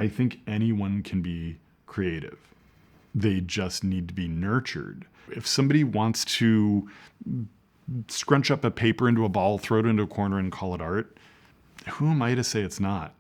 I think anyone can be creative. They just need to be nurtured. If somebody wants to scrunch up a paper into a ball, throw it into a corner and call it art, who am I to say it's not?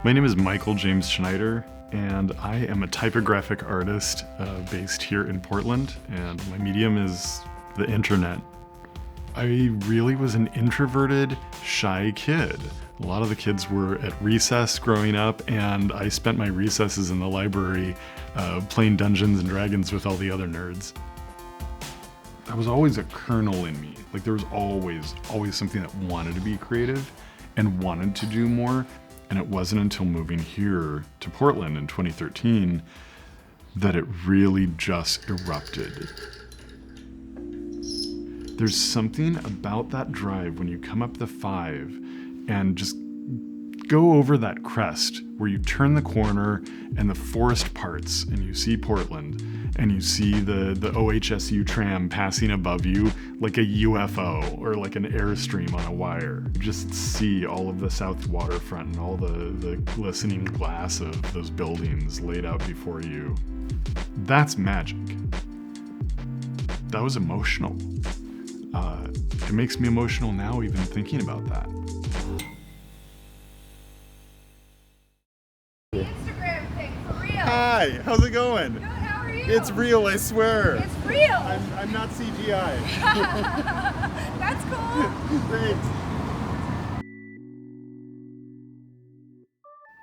My name is Michael James Schneider, and I am a typographic artist based here in Portland, and my medium is the internet. I really was an introverted, shy kid. A lot of the kids were at recess growing up, and I spent my recesses in the library playing Dungeons and Dragons with all the other nerds. That was always a kernel in me. Like, there was always something that wanted to be creative and wanted to do more. And it wasn't until moving here to Portland in 2013 that it really just erupted. There's something about that drive when you come up the 5 and just go over that crest where you turn the corner and the forest parts and you see Portland and you see the OHSU tram passing above you like a UFO or like an Airstream on a wire. You just see all of the South waterfront and all the glistening glass of those buildings laid out before you. That's magic. That was emotional. It makes me emotional now even thinking about that. Instagram thing, for real. Hi, how's it going? Good, how are you? It's real, I swear. It's real. I'm not CGI. That's cool. Great.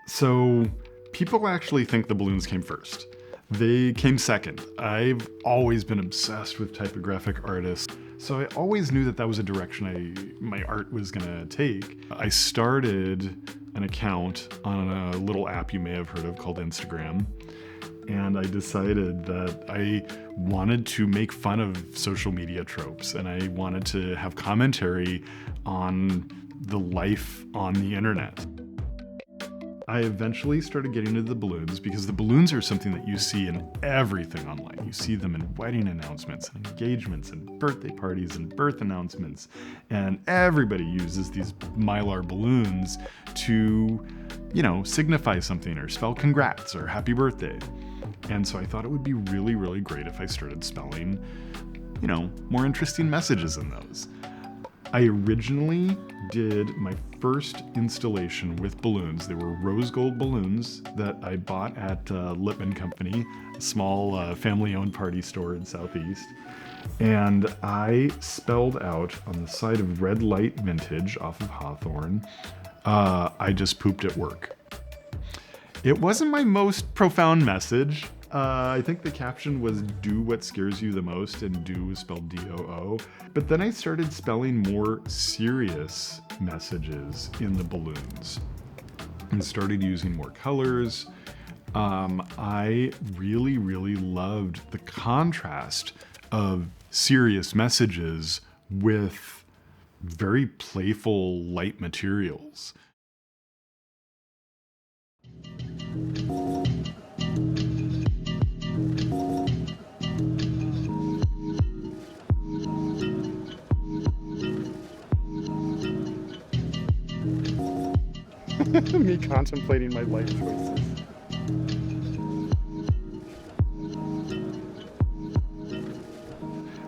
So, people actually think the balloons came first. They came second. I've always been obsessed with typographic artists, so I always knew that was a direction my art was gonna take. I started an account on a little app you may have heard of called Instagram, and I decided that I wanted to make fun of social media tropes, and I wanted to have commentary on the life on the internet. I eventually started getting into the balloons because the balloons are something that you see in everything online. You see them in wedding announcements and engagements and birthday parties and birth announcements. And everybody uses these Mylar balloons to, signify something or spell congrats or happy birthday. And so I thought it would be really, really great if I started spelling, more interesting messages in those. I originally did my first installation with balloons. They were rose gold balloons that I bought at Lippmann Company, a small family-owned party store in Southeast. And I spelled out on the side of Red Light Vintage off of Hawthorne, I just pooped at work. It wasn't my most profound message. I think the caption was "do what scares you the most," and "do" was spelled D-O-O. But then I started spelling more serious messages in the balloons and started using more colors. I really, really loved the contrast of serious messages with very playful light materials. Me contemplating my life choices.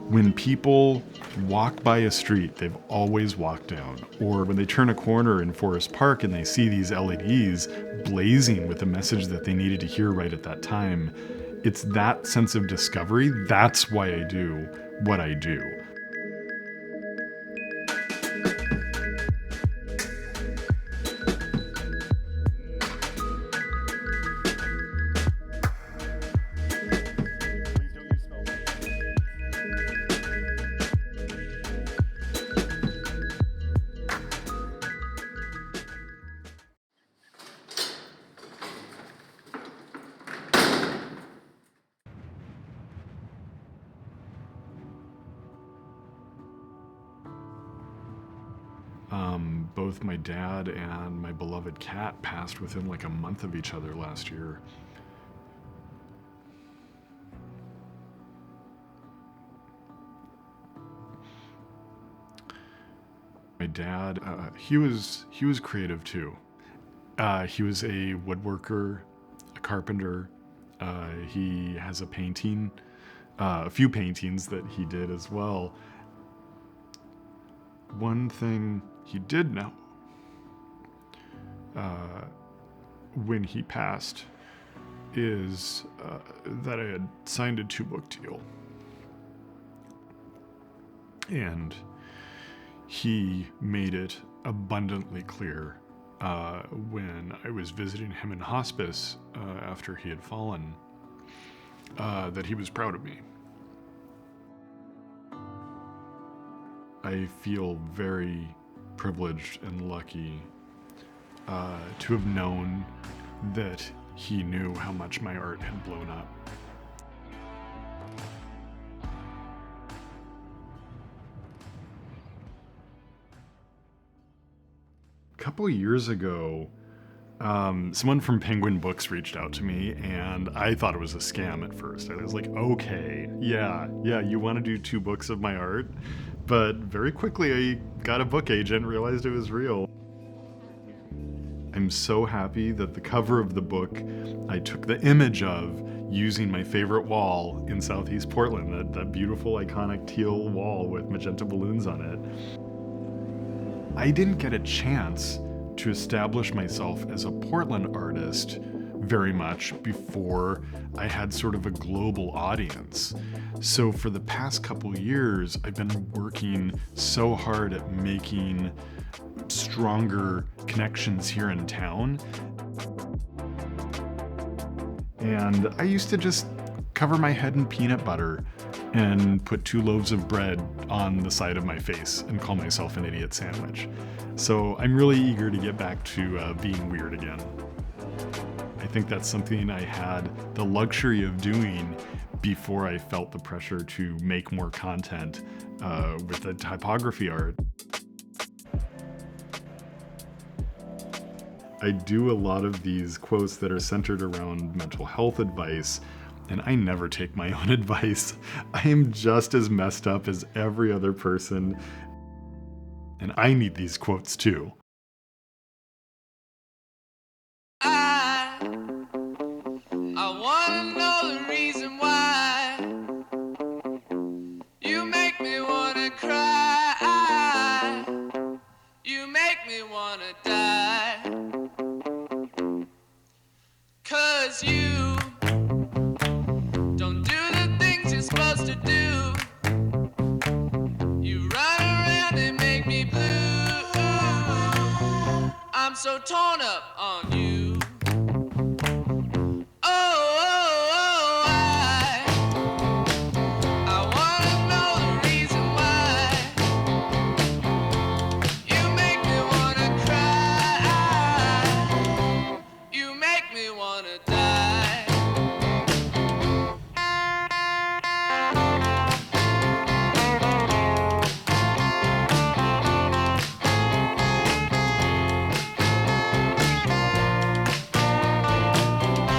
When people walk by a street they've always walked down, or when they turn a corner in Forest Park and they see these LEDs blazing with a message that they needed to hear right at that time, it's that sense of discovery. That's why I do what I do. Both my dad and my beloved cat passed within like a month of each other last year. My dad, he was creative too. He was a woodworker, a carpenter. He has a few paintings that he did as well. One thing he did know when he passed is that I had signed a 2-book deal. And he made it abundantly clear when I was visiting him in hospice after he had fallen that he was proud of me. I feel very privileged and lucky to have known that he knew how much my art had blown up. A couple years ago, someone from Penguin Books reached out to me, and I thought it was a scam at first. I was like, okay, yeah, you want to do 2 books of my art? But very quickly I got a book agent and realized it was real. I'm so happy that the cover of the book I took the image of using my favorite wall in Southeast Portland, that beautiful iconic teal wall with magenta balloons on it. I didn't get a chance to establish myself as a Portland artist very much before I had sort of a global audience. So for the past couple years, I've been working so hard at making stronger connections here in town. And I used to just cover my head in peanut butter and put 2 loaves of bread on the side of my face and call myself an idiot sandwich. So I'm really eager to get back to being weird again. I think that's something I had the luxury of doing before I felt the pressure to make more content with the typography art. I do a lot of these quotes that are centered around mental health advice, and I never take my own advice. I am just as messed up as every other person, and I need these quotes too. I wanna know the reason why you make me wanna cry, you make me wanna die, 'cause you don't do the things you're supposed to do, you run around and make me blue, I'm so torn up on you.